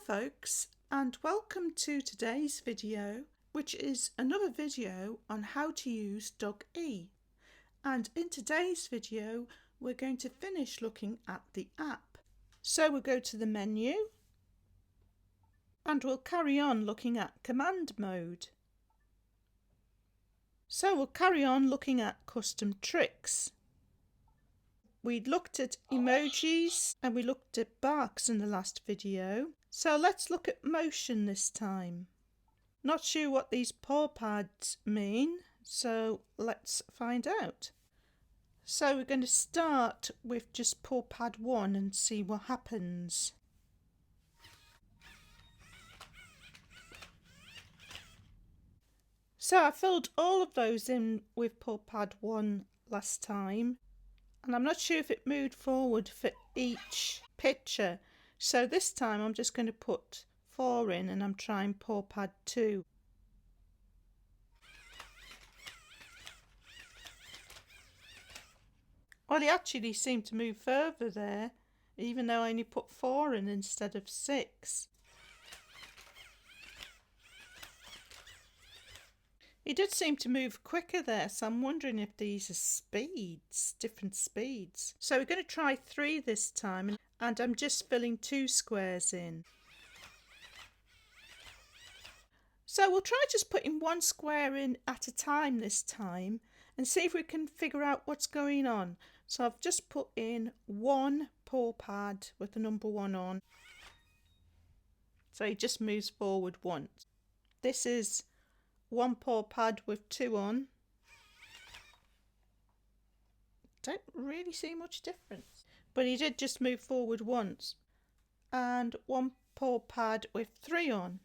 folks, and welcome to today's video, which is another video on how to use Dog-E. And in today's video we're going to finish looking at the app. So we'll go to the menu and we'll carry on looking at command mode. So we'll carry on looking at custom tricks. We looked at emojis and we looked at barks in the last video. So let's look at motion this time. Not sure what these paw pads mean, so let's find out. So we're going to start with just paw pad 1 and see what happens. So I filled all of those in with paw pad 1 last time, and I'm not sure if it moved forward for each picture. So this time I'm just going to put 4 in and I'm trying paw pad 2. Well, he actually seemed to move further there, even though I only put 4 in instead of 6. He did seem to move quicker there, so I'm wondering if these are speeds, different speeds. So we're going to try 3 this time, and I'm just filling 2 squares in. So we'll try just putting 1 square in at a time this time and see if we can figure out what's going on. So I've just put in 1 paw pad with the number 1 on. So he just moves forward once. This is 1 paw pad with 2 on. Don't really see much difference, but he did just move forward once. And 1 paw pad with 3 on.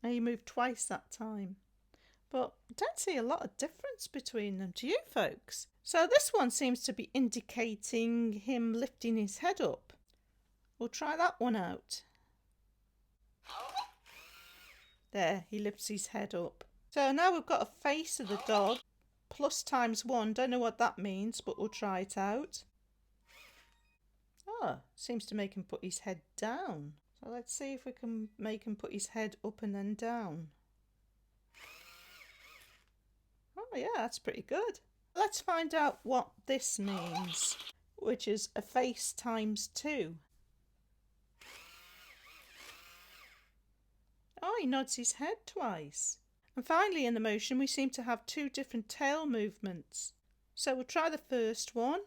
And he moved twice that time. But I don't see a lot of difference between them, do you folks? So this one seems to be indicating him lifting his head up. We'll try that one out. There, he lifts his head up. So now we've got a face of the dog, plus times 1. Don't know what that means, but we'll try it out. Oh, seems to make him put his head down. So let's see if we can make him put his head up and then down. Oh yeah, that's pretty good. Let's find out what this means, which is a face times 2. Oh, he nods his head twice. And finally in the motion we seem to have 2 different tail movements. So we'll try the first one.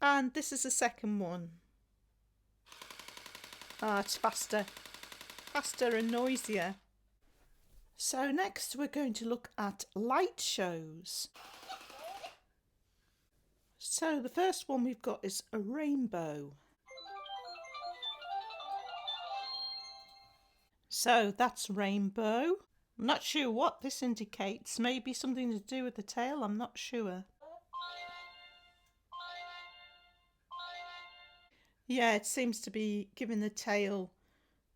And this is the second one. Ah, it's faster and noisier. So next we're going to look at light shows. So the first one we've got is a rainbow. So that's rainbow. I'm not sure what this indicates. Maybe something to do with the tail, I'm not sure. Yeah, it seems to be giving the tail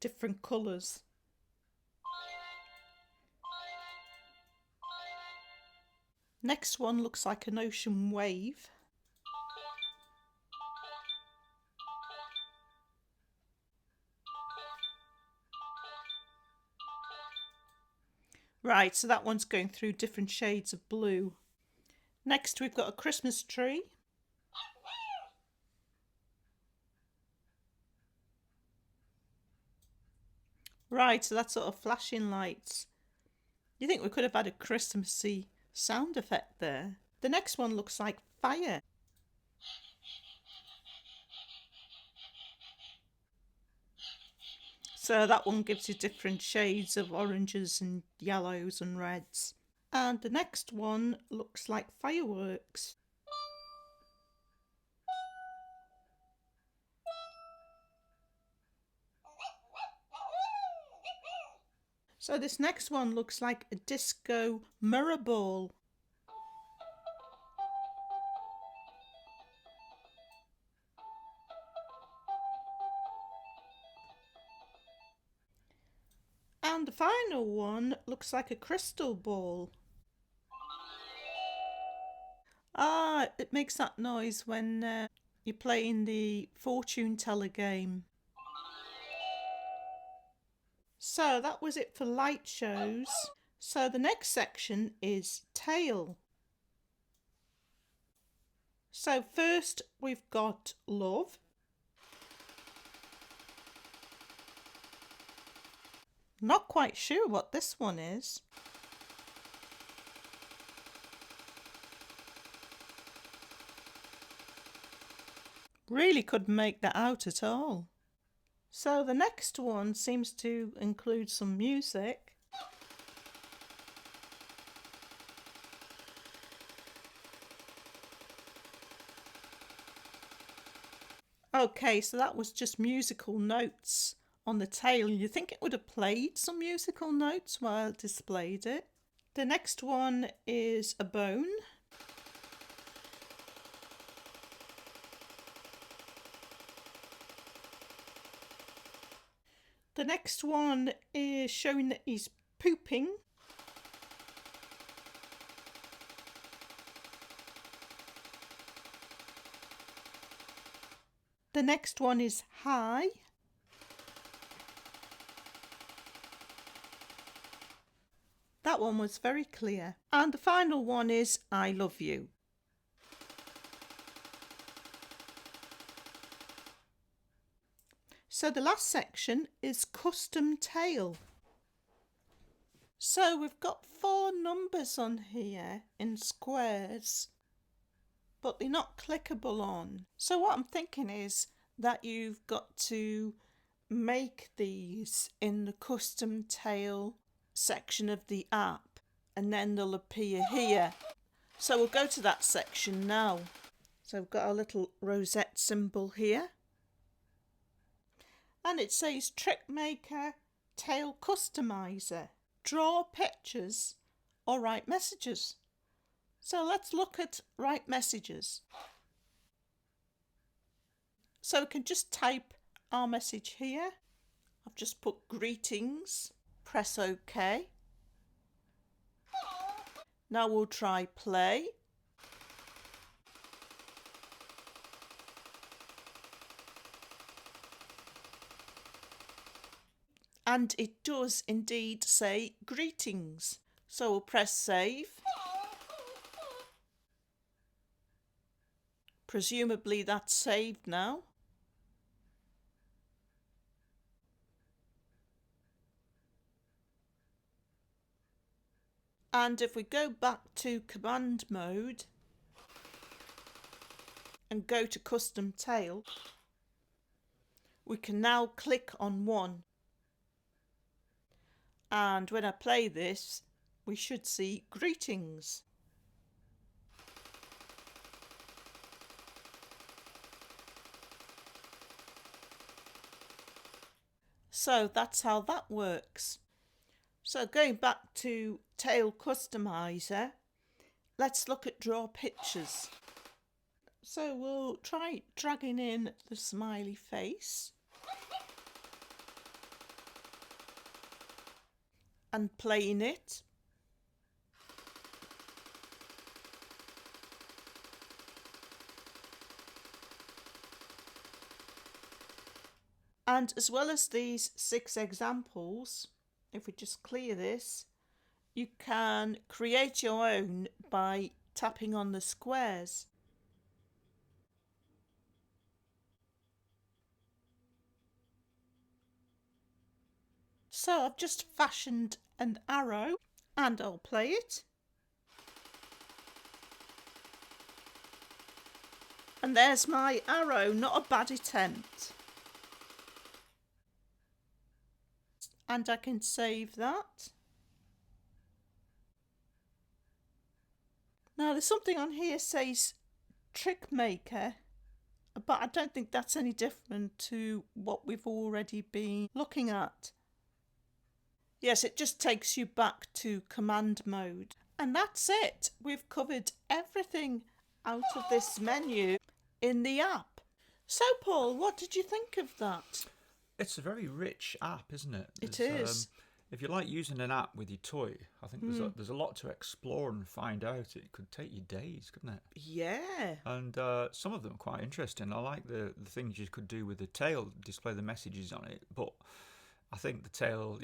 different colours. Next one looks like an ocean wave. Right, so that one's going through different shades of blue. Next we've got a Christmas tree. Right, so that's sort of flashing lights. You think we could have had a Christmassy sound effect there. The next one looks like fire. So that one gives you different shades of oranges and yellows and reds. And the next one looks like fireworks. So this next one looks like a disco mirror ball. And the final one looks like a crystal ball. Ah, it makes that noise when you're playing the fortune teller game. So that was it for light shows. So the next section is tail. So first we've got love. Not quite sure what this one is. Really couldn't make that out at all. So the next one seems to include some music. Okay, so that was just musical notes on the tail. You think it would have played some musical notes while it displayed it. The next one is a bone. The next one is showing that he's pooping. The next one is hi. That one was very clear. And the final one is I love you. So the last section is custom tail. So we've got 4 numbers on here in squares, but they're not clickable on. So what I'm thinking is that you've got to make these in the custom tail section of the app, and then they'll appear here. So we'll go to that section now. So we've got our little rosette symbol here, and it says Trick Maker Tail Customizer. Draw pictures or write messages. So let's look at write messages. So we can just type our message here. I've just put greetings. Press OK. Now we'll try play. And it does indeed say greetings. So we'll press save. Presumably that's saved now. And if we go back to command mode and go to custom tail, we can now click on one. And when I play this, we should see greetings. So that's how that works. So going back to Tail Customizer, let's look at draw pictures. So we'll try dragging in the smiley face and playing it. And as well as these 6 examples, if we just clear this, you can create your own by tapping on the squares. So I've just fashioned an arrow and I'll play it. And there's my arrow, not a bad attempt. And I can save that. Now there's something on here says Trick Maker, but I don't think that's any different to what we've already been looking at. Yes, it just takes you back to command mode. And that's it. We've covered everything out of this menu in the app. So Paul, what did you think of that? It's a very rich app, isn't it? It is. If you like using an app with your toy, I think there's a lot to explore and find out. It could take you days, couldn't it? Yeah. And some of them are quite interesting. I like the things you could do with the tail, display the messages on it. But I think the tail,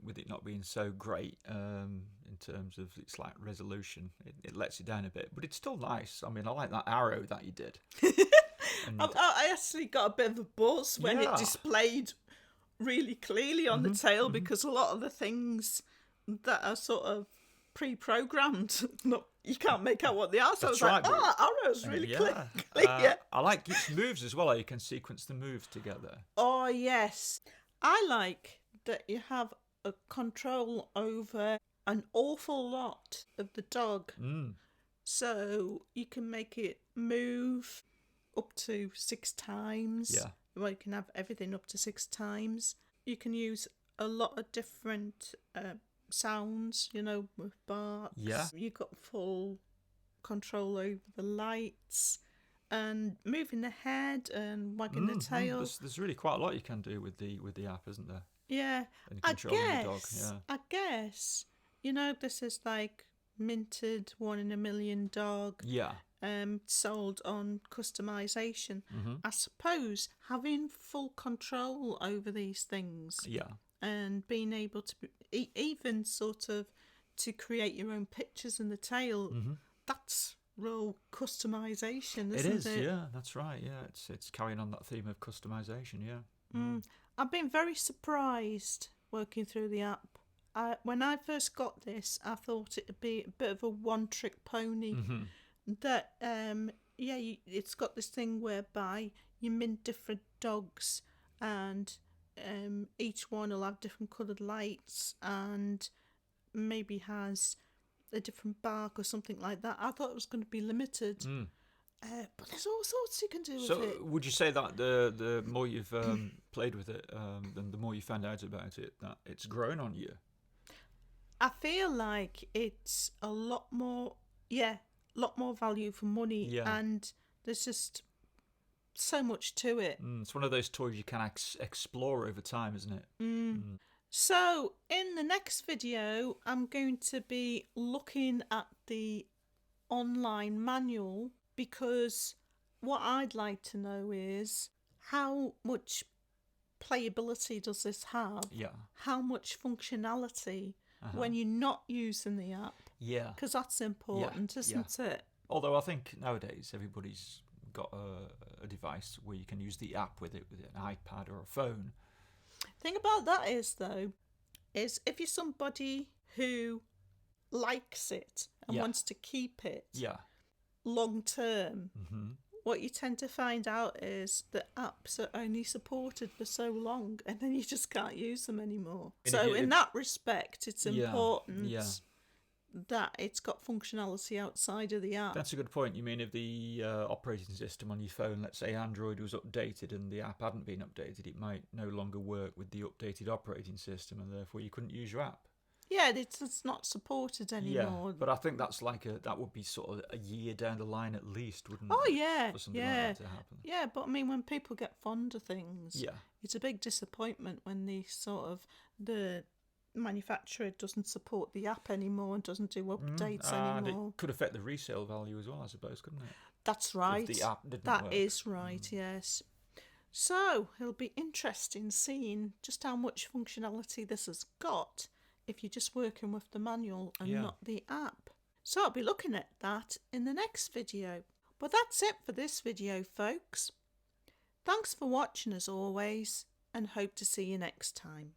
with it not being so great in terms of its like resolution, it lets it down a bit. But it's still nice. I mean, I like that arrow that you did. And I actually got a bit of a buzz when it Yeah. displayed really clearly on the tail, because a lot of the things that are sort of pre-programmed, you can't make out what they are. So I was That's like, right, but- arrow's really yeah. clear. I like its moves as well. How you can sequence the moves together. Oh, yes. I like that you have a control over an awful lot of the dog. So you can make it move up to 6 times. Yeah. Well, you can have everything up to 6 times. You can use a lot of different sounds, with barks. Yeah. You've got full control over the lights and moving the head and wagging the tail. There's really quite a lot you can do with the app, isn't there? Yeah. And I controlling the dog. guess. Yeah. I guess. This is like Mintid, 1 in a million dog. Yeah. Sold on customisation. I suppose having full control over these things, Yeah. and being able to even sort of to create your own pictures in the tail, that's real customisation, isn't it? Yeah, that's right. Yeah, it's carrying on that theme of customisation. Yeah. I've been very surprised working through the app. When I first got this, I thought it'd be a bit of a one-trick pony. That it's got this thing whereby you mint different dogs, and each one will have different coloured lights and maybe has a different bark or something like that. I thought it was going to be limited, but there's all sorts you can do with it. So, would you say that the more you've played with it, and the more you found out about it, that it's grown on you? I feel like it's a lot more value for money, and there's just so much to it. It's one of those toys you can explore over time, isn't it? So in the next video, I'm going to be looking at the online manual, because what I'd like to know is how much playability does this have? Yeah. How much functionality when you're not using the app? Yeah. Because that's important, isn't it? Although I think nowadays everybody's got a device where you can use the app with an iPad or a phone. Thing about that is, though, is if you're somebody who likes it and wants to keep it long term, what you tend to find out is that apps are only supported for so long, and then you just can't use them anymore. So in that respect, it's important that it's got functionality outside of the app. That's a good point. You mean if the operating system on your phone, let's say Android, was updated and the app hadn't been updated, it might no longer work with the updated operating system, and therefore you couldn't use your app. Yeah, it's not supported anymore. Yeah, but I think that's that would be sort of a year down the line at least, wouldn't Oh, it? yeah, For something like that to happen. Yeah, but I mean, when people get fond of things, Yeah. it's a big disappointment when the manufacturer doesn't support the app anymore and doesn't do updates and anymore. it could affect the resale value as well, I suppose, couldn't it? That's right. If the app didn't That work. is right, yes. So it'll be interesting seeing just how much functionality this has got if you're just working with the manual and not the app. So I'll be looking at that in the next video. But that's it for this video, folks. Thanks for watching as always, and hope to see you next time.